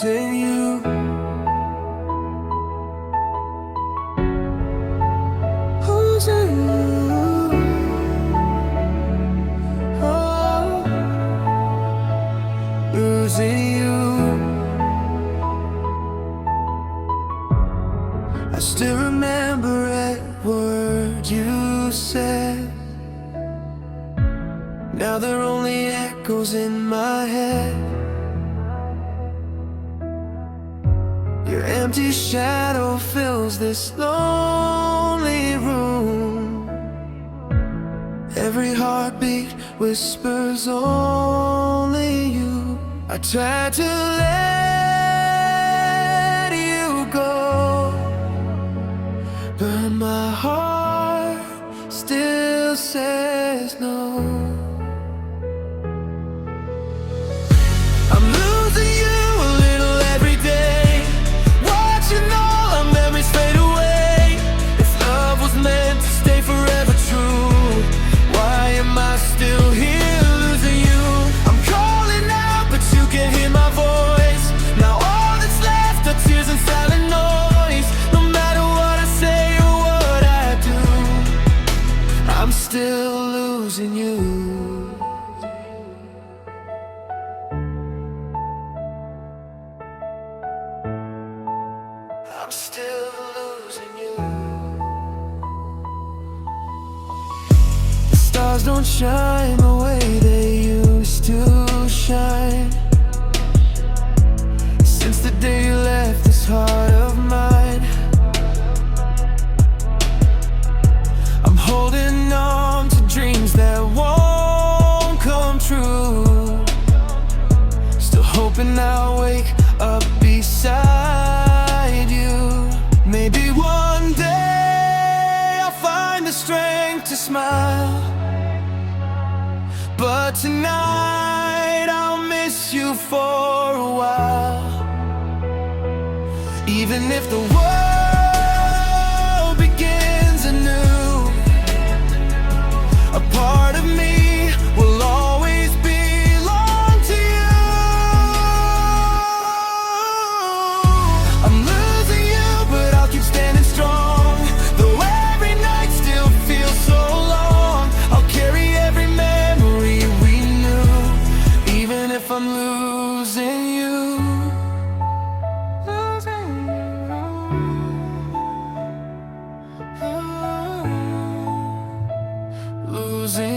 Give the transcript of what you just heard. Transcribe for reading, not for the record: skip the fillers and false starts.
losing you. Losing you. Oh, losing you. I still remember every word you said. Now they're only echoes in my head. Your empty shadow fills this lonely room. Every heartbeat whispers only you. I tried to let you go, but my heart still says no. I'm losing you a little every day, watching all our memories fade away. If love was meant to stay forever true, why am I still here losing you? I'm calling out but you can't hear my voice. Now all that's left are tears and silent noise. No matter what I say or what I do, I'm still losing you. I'm still losing you. The stars don't shine the way they used to shine. Since the day you left this heart of mine, I'm holding on to dreams that won't come true. Still hoping I'll wake up beside you. Maybe one day I'll find the strength to smile, but tonight I'll miss you for a while. Even if the world begins anew, a part of me will always belong to you. I'm losing you, but I'll keep standing strong. Though every night still feels so long, I'll carry every memory we knew, even if I'm losing you. Losing you. Losing